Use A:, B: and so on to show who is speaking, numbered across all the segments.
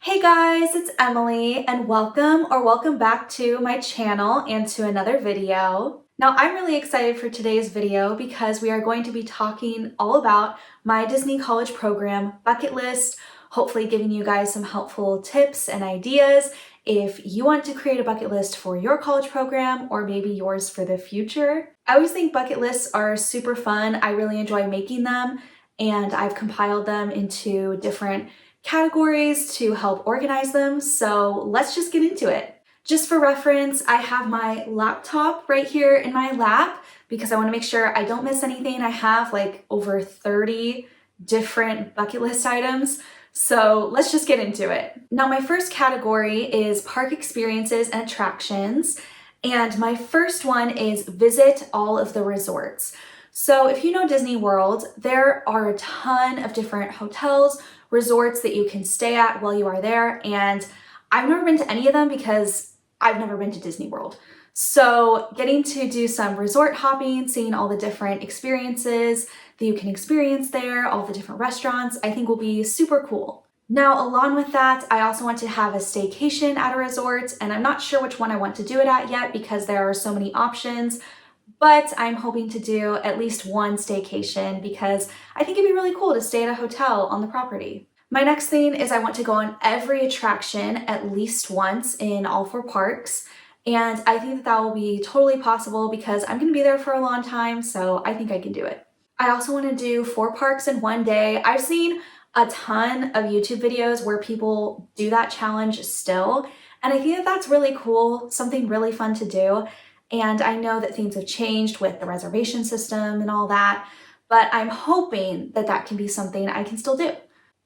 A: Hey guys, it's Emily and welcome back to my channel and to another video. Now I'm really excited for today's video because we are going to be talking all about my Disney College Program bucket list, hopefully giving you guys some helpful tips and ideas if you want to create a bucket list for your college program or maybe yours for the future. I always think bucket lists are super fun. I really enjoy making them and I've compiled them into different categories to help organize them, so let's just get into it. Just for reference, I have my laptop right here in my lap because I want to make sure I don't miss anything. I have like over 30 different bucket list items, so let's just get into it. Now my first category is park experiences and attractions, and my first one is visit all of the resorts. So if you know Disney World, there are a ton of different hotels, resorts that you can stay at while you are there, and I've never been to any of them because I've never been to Disney World. So getting to do some resort hopping, seeing all the different experiences that you can experience there, all the different restaurants, I think will be super cool. Now, along with that, I also want to have a staycation at a resort, and I'm not sure which one I want to do it at yet because there are so many options. But I'm hoping to do at least one staycation because I think it'd be really cool to stay at a hotel on the property. My next thing is I want to go on every attraction at least once in all 4 parks. And I think that will be totally possible because I'm going to be there for a long time, so I think I can do it. I also want to do 4 parks in one day. I've seen a ton of YouTube videos where people do that challenge still, and I think that that's really cool, something really fun to do. And I know that things have changed with the reservation system and all that, but I'm hoping that that can be something I can still do.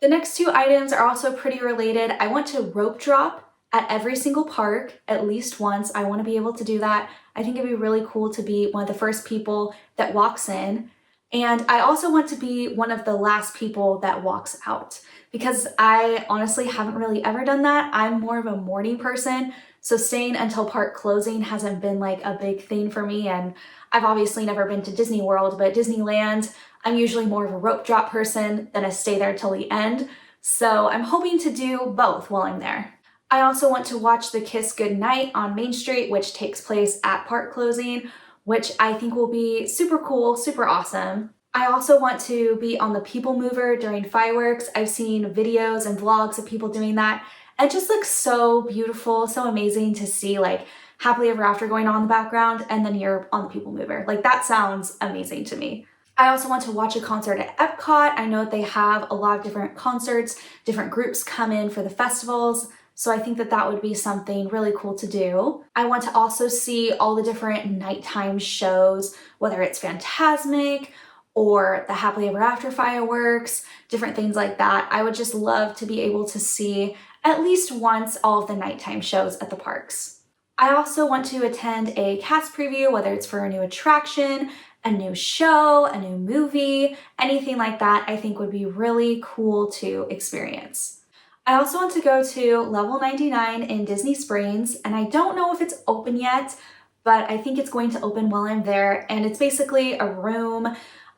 A: The next 2 items are also pretty related. I want to rope drop at every single park at least once. I want to be able to do that. I think it'd be really cool to be one of the first people that walks in. And I also want to be one of the last people that walks out because I honestly haven't really ever done that. I'm more of a morning person, so staying until park closing hasn't been like a big thing for me, and I've obviously never been to Disney World, but Disneyland, I'm usually more of a rope drop person than a stay there till the end, so I'm hoping to do both while I'm there. I also want to watch the Kiss Goodnight on Main Street, which takes place at park closing, which I think will be super cool, super awesome. I also want to be on the People Mover during fireworks. I've seen videos and vlogs of people doing that. It just looks so beautiful, so amazing to see like happily ever after going on in the background and then you're on the People Mover. Like that sounds amazing to me. I also want to watch a concert at Epcot. I know that they have a lot of different concerts, different groups come in for the festivals. So I think that that would be something really cool to do. I want to also see all the different nighttime shows, whether it's Fantasmic or the Happily Ever After fireworks, different things like that. I would just love to be able to see at least once all of the nighttime shows at the parks. I also want to attend a cast preview, whether it's for a new attraction, a new show, a new movie, anything like that I think would be really cool to experience. I also want to go to Level 99 in Disney Springs, and I don't know if it's open yet, but I think it's going to open while I'm there, and it's basically a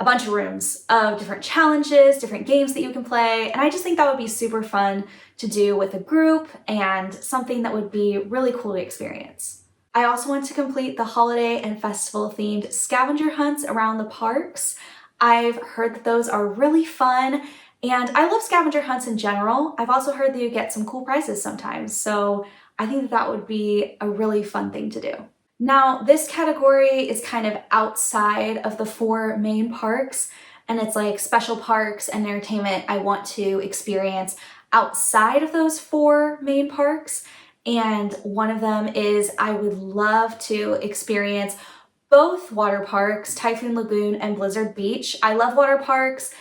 A: bunch of rooms of different challenges, different games that you can play, and I just think that would be super fun to do with a group and something that would be really cool to experience. I also want to complete the holiday and festival themed scavenger hunts around the parks. I've heard that those are really fun, and I love scavenger hunts in general. I've also heard that you get some cool prizes sometimes, so I think that that would be a really fun thing to do. Now, this category is kind of outside of the 4 main parks, and it's like special parks and entertainment I want to experience outside of those 4 main parks. And one of them is I would love to experience both water parks, Typhoon Lagoon and Blizzard Beach. I love water parks,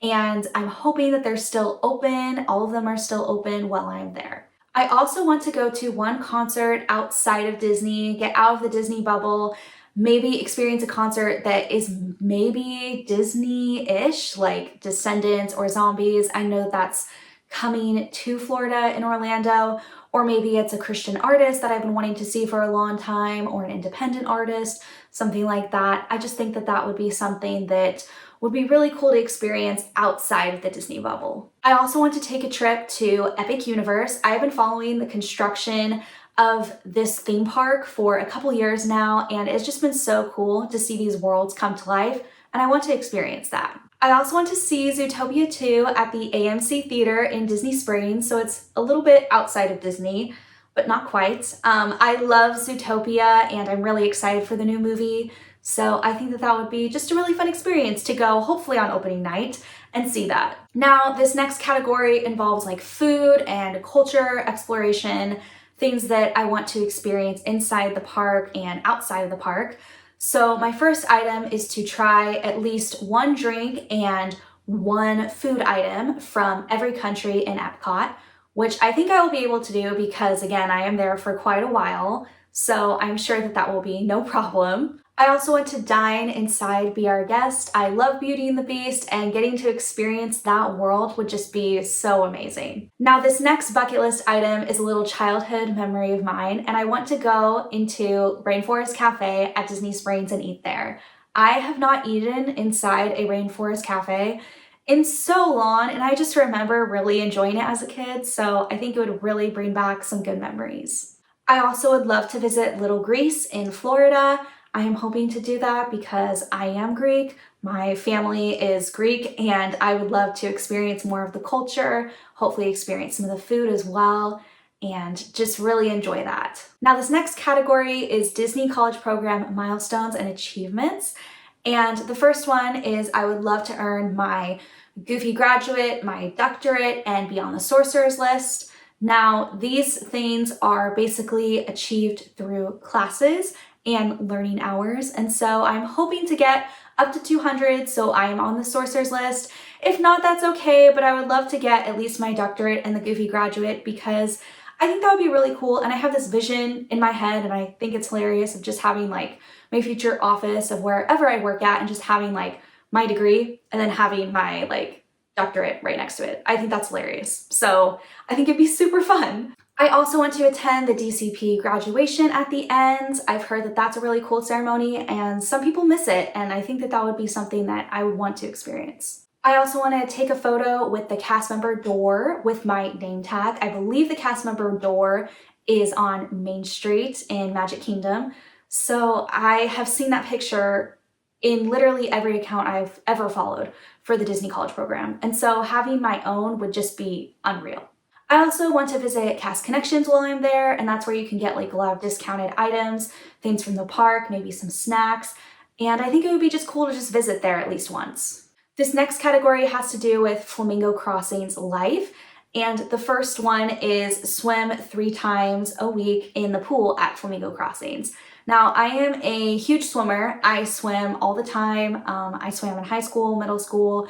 A: and I'm hoping that they're still open. All of them are still open while I'm there. I also want to go to one concert outside of Disney, get out of the Disney bubble, maybe experience a concert that is maybe Disney-ish, like Descendants or Zombies. I know that's coming to Florida in Orlando, or maybe it's a Christian artist that I've been wanting to see for a long time, or an independent artist, something like that. I just think that that would be something that would be really cool to experience outside of the Disney bubble. I also want to take a trip to Epic Universe. I've been following the construction of this theme park for a couple years now, and it's just been so cool to see these worlds come to life, and I want to experience that. I also want to see Zootopia 2 at the AMC Theater in Disney Springs, so it's a little bit outside of Disney, but not quite. I love Zootopia, and I'm really excited for the new movie, so I think that that would be just a really fun experience to go, hopefully on opening night, and see that. Now, this next category involves like food and culture exploration, things that I want to experience inside the park and outside of the park. So my first item is to try at least one drink and one food item from every country in Epcot, which I think I will be able to do because, again, I am there for quite a while, so I'm sure that that will be no problem. I also want to dine inside Be Our Guest. I love Beauty and the Beast, and getting to experience that world would just be so amazing. Now, this next bucket list item is a little childhood memory of mine, and I want to go into Rainforest Cafe at Disney Springs and eat there. I have not eaten inside a Rainforest Cafe in so long, and I just remember really enjoying it as a kid, so I think it would really bring back some good memories. I also would love to visit Little Greece in Florida. I am hoping to do that because I am Greek, my family is Greek, and I would love to experience more of the culture, hopefully experience some of the food as well, and just really enjoy that. Now, this next category is Disney College Program Milestones and Achievements. And the first one is I would love to earn my Goofy Graduate, my Doctorate, and be on the Sorcerer's List. Now, these things are basically achieved through classes and learning hours, and so I'm hoping to get up to 200, so I am on the Sorcerer's List. If not, that's okay, but I would love to get at least my Doctorate and the Goofy Graduate because I think that would be really cool, and I have this vision in my head, and I think it's hilarious of just having like my future office of wherever I work at and just having like my degree and then having my like doctorate right next to it. I think that's hilarious. So I think it'd be super fun. I also want to attend the DCP graduation at the end. I've heard that that's a really cool ceremony and some people miss it, and I think that that would be something that I would want to experience. I also want to take a photo with the cast member door with my name tag. I believe the cast member door is on Main Street in Magic Kingdom. So I have seen that picture in literally every account I've ever followed for the Disney College Program. And so having my own would just be unreal. I also want to visit Cast Connections while I'm there, and that's where you can get like a lot of discounted items, things from the park, maybe some snacks, and I think it would be just cool to just visit there at least once. This next category has to do with Flamingo Crossings life, and the first one is swim 3 times a week in the pool at Flamingo Crossings. Now, I am a huge swimmer. I swim all the time. I swam in high school, middle school,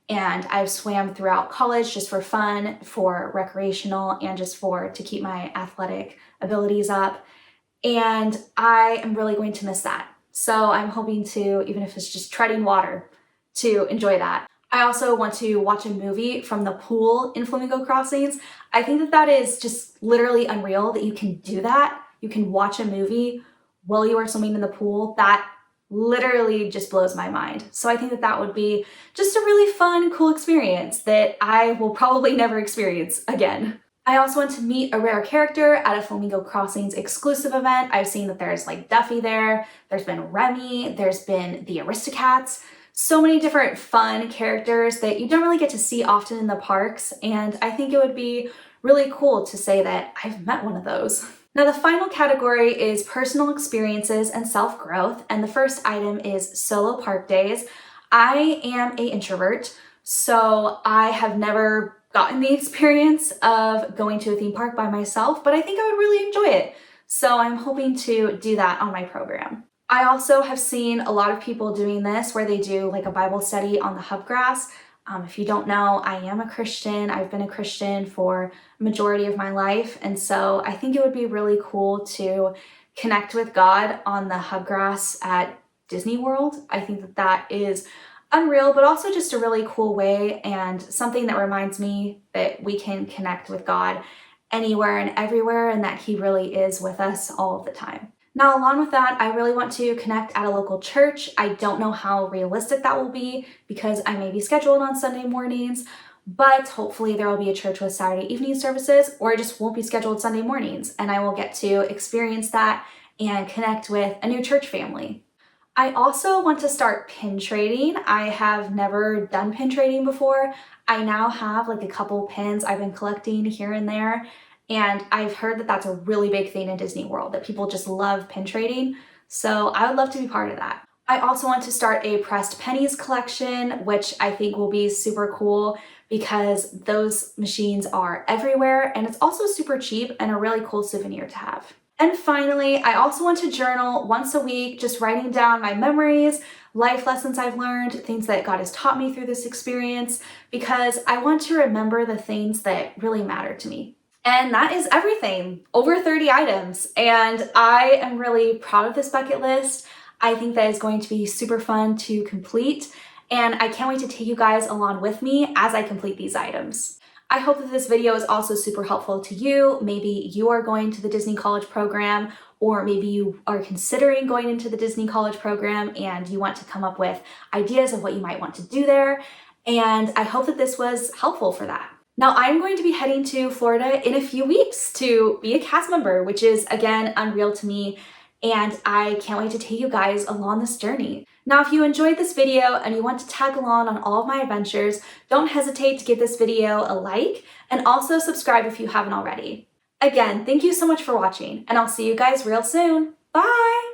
A: and I've swam throughout college just for fun, for recreational, and just to keep my athletic abilities up. And I am really going to miss that. So I'm hoping to, even if it's just treading water, to enjoy that. I also want to watch a movie from the pool in Flamingo Crossings. I think that that is just literally unreal that you can do that. You can watch a movie while you are swimming in the pool. That literally just blows my mind. So I think that that would be just a really fun, cool experience that I will probably never experience again. I also want to meet a rare character at a Flamingo Crossings exclusive event. I've seen that there's like Duffy there, there's been Remy, there's been the Aristocats, so many different fun characters that you don't really get to see often in the parks, and I think it would be really cool to say that I've met one of those. Now, the final category is personal experiences and self-growth, and the first item is solo park days. I am an introvert, so I have never gotten the experience of going to a theme park by myself, but I think I would really enjoy it. So I'm hoping to do that on my program. I also have seen a lot of people doing this where they do like a Bible study on the hubgrass. If you don't know, I am a Christian. I've been a Christian for a majority of my life. And so I think it would be really cool to connect with God on the hubgrass at Disney World. I think that that is unreal, but also just a really cool way and something that reminds me that we can connect with God anywhere and everywhere and that He really is with us all of the time. Now, along with that, I really want to connect at a local church. I don't know how realistic that will be because I may be scheduled on Sunday mornings, but hopefully there will be a church with Saturday evening services, or I just won't be scheduled Sunday mornings, and I will get to experience that and connect with a new church family. I also want to start pin trading. I have never done pin trading before. I now have like a couple pins I've been collecting here and there, and I've heard that that's a really big thing in Disney World, that people just love pin trading. So I would love to be part of that. I also want to start a pressed pennies collection, which I think will be super cool because those machines are everywhere and it's also super cheap and a really cool souvenir to have. And finally, I also want to journal once a week, just writing down my memories, life lessons I've learned, things that God has taught me through this experience, because I want to remember the things that really matter to me. And that is everything, over 30 items. And I am really proud of this bucket list. I think that is going to be super fun to complete. And I can't wait to take you guys along with me as I complete these items. I hope that this video is also super helpful to you. Maybe you are going to the Disney College program, or maybe you are considering going into the Disney College program and you want to come up with ideas of what you might want to do there. And I hope that this was helpful for that. Now, I'm going to be heading to Florida in a few weeks to be a cast member, which is, again, unreal to me, and I can't wait to take you guys along this journey. Now, if you enjoyed this video and you want to tag along on all of my adventures, don't hesitate to give this video a like and also subscribe if you haven't already. Again, thank you so much for watching, and I'll see you guys real soon. Bye!